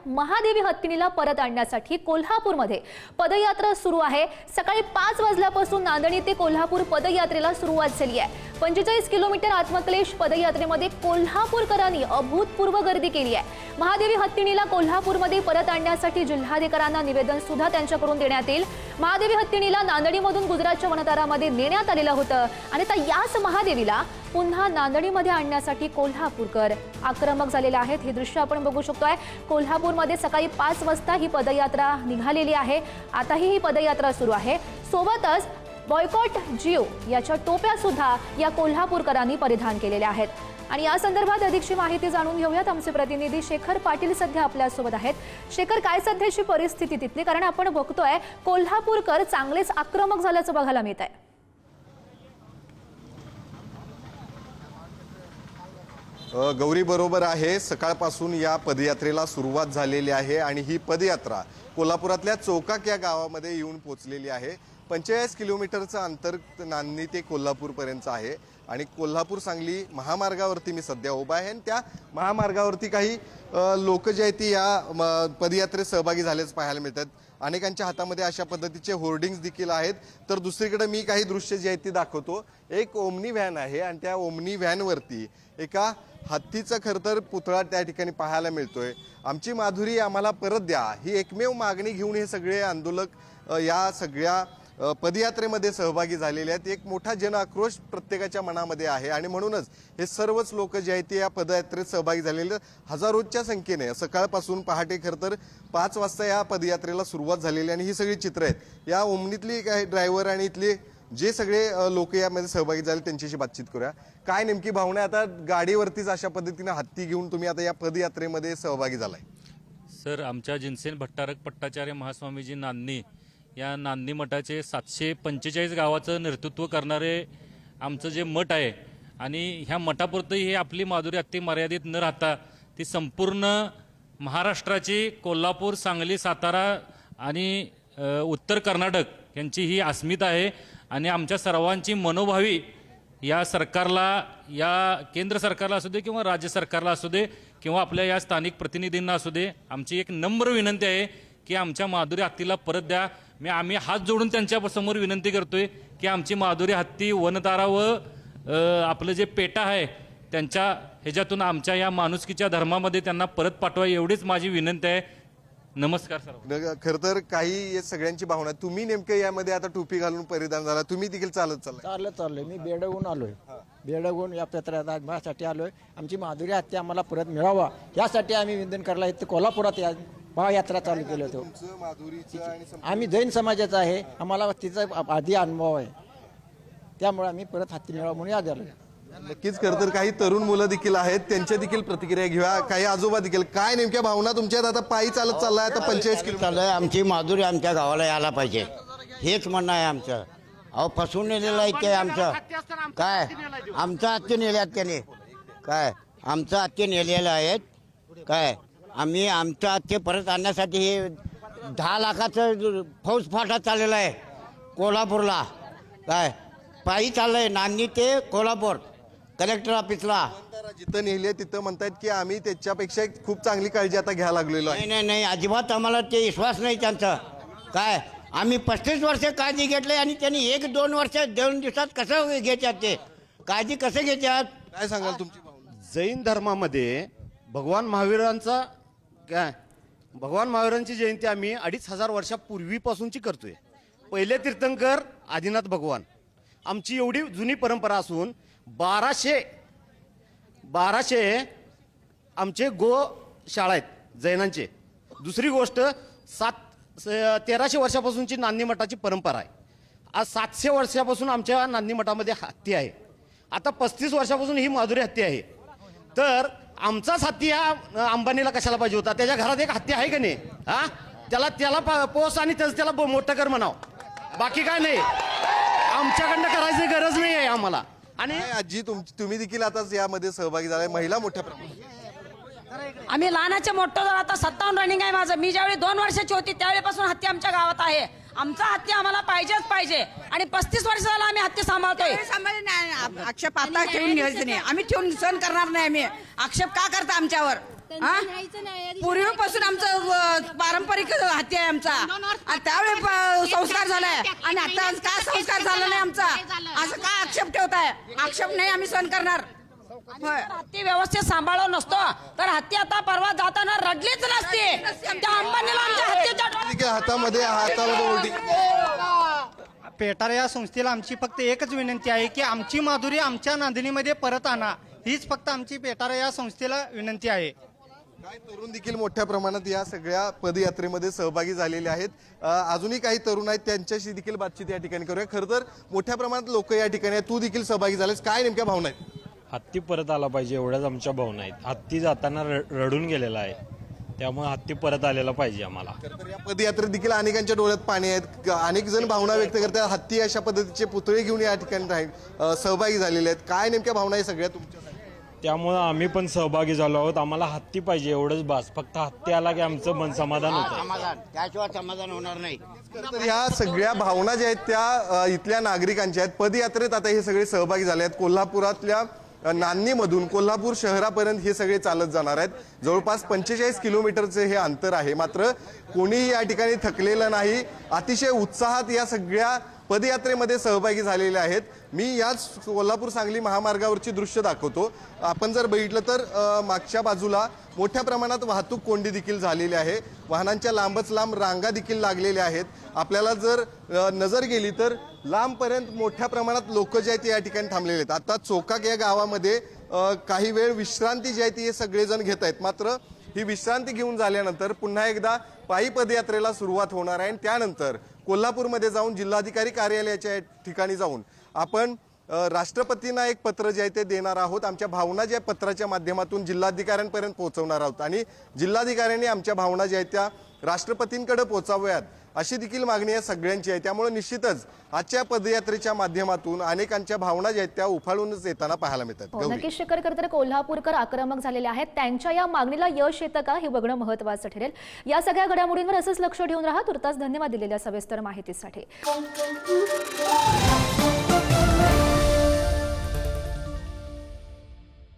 महादेवी हत्तीणीला परत आणण्यासाठी कोल्हापूरमध्ये पदयात्रा सुरू आहे। सकाळी 5 वाजल्यापासून नांदणी ते कोल्हापूर पदयात्रेला सुरुवात झाली आहे। 45 किलोमीटर आत्मक्लेश पदयात्रेमध्ये कोल्हापूरकरांनी अभूतपूर्व गर्दी केली आहे। महादेवी हत्तीणीला कोल्हापूरमध्ये परत आणण्यासाठी जिल्हाधिकाऱ्यांना निवेदन सुद्धा त्यांच्याकडून देण्यात येईल। महादेवी हत्तीणीला नांदणीमधून गुजरातच्या वनतारामध्ये नेण्यात आलेलं होतं आणि आता याच महादेवीला पुन्हा नांदणीमध्ये आणण्यासाठी कोल्हापूरकर आक्रमक झालेले आहेत। हे दृश्य आपण बघू शकतोय। कोल्हापूरमध्ये सकाळी 5 वाजता ही पदयात्रा निघालेली आहे। आताही ही पदयात्रा सुरू आहे। सोबतच बॉयकॉट जिओ याच्या टोप्या सुद्धा या कोल्हापूरकरांनी परिधान केलेल्या आहेत। आणि या संदर्भात अधिकची माहिती जाणून घेऊयात। आमचे प्रतिनिधी शेखर पाटील सध्या आपल्यासोबत आहेत। शेखर, काय सध्याची परिस्थिती तिथली? कारण आपण बघतोय कोल्हापूरकर चांगलेच आक्रमक झाल्याचं बघायला मिळत आहे। गौरी बरोबर आहे। सकाळपासून या पदयात्रेला सुरुवात झालेली आहे आणि ही पदयात्रा कोल्हापुरातल्या चौकाक या गावामध्ये येऊन पोहोचलेली आहे। 45 किलोमीटरचं अंतर नांदणी ते कोल्हापूरपर्यंत आहे आणि कोल्हापूर सांगली महामार्गावरती मी सध्या उभा आहे आणि त्या महामार्गावरती काही लोक जे आहेत ती या पदयात्रेत सहभागी झाल्याचं पाहायला मिळतात। अनेकांच्या हातामध्ये अशा पद्धतीचे होर्डिंग्स देखील आहेत। तर दुसरीकडे मी काही दृश्य जे आहेत ती दाखवतो। एक ओमनी व्हॅन आहे आणि त्या ओमनी व्हॅनवरती एका हत्तीचा खरं तर पुतळा त्या ठिकाणी पाहायला मिळतोय। आमची माधुरी आम्हाला परत द्या ही एकमेव मागणी घेऊन हे सगळे आंदोलक या सगळ्या पदयात्रेमध्ये सहभागी झालेले आहेत। एक मोठा जन आक्रोश प्रत्येकाच्या मनामध्ये आहे आणि म्हणूनच हे सर्वच लोक जे आहेत ते या पदयात्रेत सहभागी झालेले हजारोच्या संख्येने सकाळपासून पहाटे खरं तर 5 वाजता या पदयात्रेला सुरुवात झालेली आणि ही सगळी चित्र आहेत। या ओमनीतली काही ड्रायव्हर आणि इथले जे सगळे लोक यामध्ये सहभागी झाले त्यांच्याशी बातचीत करूया। काय नेमकी भावना? आता गाडीवरतीच अशा पद्धतीने हत्ती घेऊन तुम्ही आता या पदयात्रेमध्ये सहभागी झालाय। सर, आमच्या जिनसेन भट्टारक पट्टाचार्य महास्वामीजी नांदणी या नांदणी मठाचे 745 गावाचं नेतृत्व करणारे आमचं जे मठ आहे आणि ह्या मठापुरतं ही आपली माधुरी हत्ती मर्यादित न राहता ती संपूर्ण महाराष्ट्राची कोल्हापूर, सांगली, सातारा आणि उत्तर कर्नाटक यांची ही अस्मिता आहे आणि आमच्या सर्वांची मनोभावी या सरकारला, या केंद्र सरकारला असू दे किंवा राज्य सरकारला असू दे किंवा आपल्या या स्थानिक प्रतिनिधींना असू दे, आमची एक नम्र विनंती आहे की आमच्या माधुरी हत्तीला परत द्या। आम्ही हात जोडून त्यांच्या समोर विनंती करतोय की आमची माधुरी हत्ती वनतारा व आपलं जे पेटा आहे त्यांच्या ह्याच्यातून आमच्या या माणुसकीच्या धर्मामध्ये त्यांना परत पाठवा, एवढीच माझी विनंती आहे। नमस्कार सर। खरं तर काही सगळ्यांची भावना, तुम्ही नेमकं यामध्ये आता टोपी घालून परिधान झाला, तुम्ही देखील चाललोय। मी बेडगून आलोय। बेडगून या पदयात्रेसाठी आलोय। आमची माधुरी हत्ती आम्हाला परत मिळावा यासाठी आम्ही विनंती करायला इथे कोल्हापुरात यात्रा चालू केली होती। आम्ही जैन समाजाचा आहे, आम्हाला तिचा आधी अनुभव आहे, त्यामुळे आम्ही परत हत्ती मिळावा म्हणून याद आलो। नक्कीच खरं तर काही तरुण मुलं देखील आहेत, त्यांच्या देखील प्रतिक्रिया घेऊया। काही आजोबा देखील, काय नेमक्या भावना तुमच्यात? आता पायी चालत चाललाय, आता 45 किलोमीटर चाललंय। आमची माधुरी आमच्या गावाला यायला पाहिजे हेच म्हणणं आहे आमचं। अहो फसवून नेलेलं आहे ते आमचं। काय आमचं हत्ती नेल्यात त्याने, काय आमचं हत्ती नेलेलं आहेत काय। आम्ही आमचं हत्ती परत आणण्यासाठी हे 10 लाखाचं फौजफाटा चाललेला आहे कोल्हापूरला। काय पायी चाललंय नांदणी ते कोल्हापूर कलेक्टर ऑफिसला। जिथं नेले तिथं म्हणतायत की आम्ही त्याच्यापेक्षा खूप चांगली काळजी आता घ्यायला लागलेलो आहे। नाही नाही, अजिबात आम्हाला ते विश्वास नाही त्यांचा। काय आम्ही 35 वर्ष काळजी घेतली आणि त्यांनी 1-2 वर्ष 2 दिवसात कसं घेतात? ते काळजी कसं घेतात? काय सांगाल तुमची भावना? जैन धर्मामध्ये भगवान महावीरांची जयंती आम्ही 2500 वर्षापूर्वीपासूनची करतोय। पहिले तीर्थंकर आदिनाथ भगवान, आमची एवढी जुनी परंपरा असून 1200 आमचे गोशाळा आहेत जैनांचे। दुसरी गोष्ट 1300 वर्षापासूनची नांदणी मठाची परंपरा आहे। आज 700 वर्षापासून आमच्या नांदणी मठामध्ये हत्ती आहे। आता 35 वर्षापासून ही माधुरी हत्ती आहे। तर आमचाच हत्ती हा अंबानीला कशाला पाहिजे होता? त्याच्या घरात एक हत्ती आहे का नाही? हा, त्याला पोस आणि त्याला मोठं कर म्हणाव, बाकी काय नाही। आमच्याकडनं करायची गरज नाही आहे आम्हाला। आणि आजी तुम्ही देखील आता यामध्ये सहभागी झालाय, महिला मोठ्या प्रमाणात। आम्ही लहानाचे मोठं झालं, आता 57 रनिंग आहे माझं। मी ज्यावेळी 2 वर्षाची होती त्यावेळीपासून हत्ती आमच्या गावात आहे। आमचा हत्ती आम्हाला पाहिजेच पाहिजे आणि 35 वर्ष झाला आम्ही हत्ती सांभाळतोय। आक्षेप आता ठेवून घ्यायचं नाही, आम्ही ठेवून सहन करणार नाही। आम्ही आक्षेप का करता आमच्यावर? पूर्वीपासून आमचं पारंपरिक हत्ती आहे आमचा आणि त्यावेळी संस्कार झालाय आणि आता काय संस्कार झाला नाही आमचा असं काय आक्षेप ठेवताय आक्षेप नाही आम्ही सहन करणार हत्ती व्यवस्थित सांभाळलो नसतो तर हत्ती आता परवा जाताना रडलीच नसते त्या अंबानीला आमच्या हत्तीच्या हातामध्ये उलटी पेटारा या संस्थेला आमची फक्त एकच विनंती आहे की आमची माधुरी आमच्या नांदणीमध्ये परत आणा, हीच फक्त आमची पेटारा या संस्थेला विनंती आहे. काय तरुण देखील मोठ्या प्रमाणात या सगळ्या पदयात्रेमध्ये सहभागी झालेले आहेत. अजूनही काही तरुण आहेत, त्यांच्याशी देखील बातचीत या ठिकाणी करूया. खरं तर मोठ्या प्रमाणात लोक या ठिकाणी आहेत, तू देखील सहभागी झालेस, काय नेमक्या भावना आहेत? हत्ती परत आला पाहिजे एवढ्याच आमच्या भावना आहेत. हत्ती जाताना रडून गेलेला आहे, त्यामुळे हत्ती परत आलेला पाहिजे आम्हाला. तर या पदयात्रेत देखील अनेकांच्या डोळ्यात पाणी आहेत. अनेक जण भावना व्यक्त करतात. हत्ती अशा पद्धतीचे पुतळे घेऊन या ठिकाणी सहभागी झालेले आहेत. काय नेमक्या भावना आहे सगळ्या तुमच्या? त्यामुळे आम्ही पण सहभागी झालो आहोत. आम्हाला हत्ती पाहिजे एवढंच बास. फक्त हत्ती आला की आमचं मन समाधान होतं. समाधान, त्याशिवाय समाधान होणार नाही. तर ह्या सगळ्या भावना ज्या आहेत त्या इथल्या नागरिकांच्या आहेत. पदयात्रेत आता हे सगळे सहभागी झाले आहेत. कोल्हापुरातल्या नान्नीमधून कोल्हापूर शहरापर्यंत हे सगळे चालत जाणार आहेत. जवळपास 45 किलोमीटरचे हे अंतर आहे. मात्र कोणीही या ठिकाणी थकलेलं नाही. अतिशय उत्साहात या सगळ्या पदयात्रेमध्ये सहभागी झालेले आहेत. मी याच कोल्हापूर सांगली महामार्गावरची दृश्य दाखवतो. आपण जर बघितलं तर मागच्या बाजूला मोठ्या प्रमाणात वाहतूक कोंडी देखील झालेली आहे. वाहनांच्या लांबच लांब रांगा देखील लागलेल्या आहेत. आपल्याला जर नजर गेली तर लांबपर्यंत मोठ्या प्रमाणात लोक जे आहेत ते या ठिकाणी थांबलेले आहेत. आता चोकाक या गावामध्ये काही वेळ विश्रांती जी आहे ती हे सगळेजण घेत आहेत. मात्र ही विश्रांती घेऊन झाल्यानंतर पुन्हा एकदा पायी पदयात्रेला सुरुवात होणार आहे. आणि त्यानंतर कोल्हापूरमध्ये जाऊन जिल्हाधिकारी कार्यालयाच्या ठिकाणी जाऊन आपण राष्ट्रपतींना एक पत्र जे आहे ते देणार आहोत. आमच्या भावना ज्या पत्राच्या माध्यमातून जिल्हाधिकाऱ्यांपर्यंत पोहोचवणार आहोत आणि जिल्हाधिकाऱ्यांनी आमच्या भावना ज्या आहेत त्या राष्ट्रपतींकडे पोहोचाव्यात अशी देखील मागणी आहे सगळ्यांची आहे. त्यामुळे निश्चितच आजच्या पदयात्रेच्या माध्यमातून अनेकांच्या भावना ज्या आहेत त्या उफाळूनच येताना पाहायला मिळतात. नक्कीच शिखरकर, तर कोल्हापूरकर आक्रमक झालेले आहेत. त्यांच्या या मागणीला यश येतं का हे बघणं महत्त्वाचं ठरेल. या सगळ्या घडामोडींवर असंच लक्ष ठेवून राहा. तुर्तास धन्यवाद दिलेल्या सविस्तर माहितीसाठी.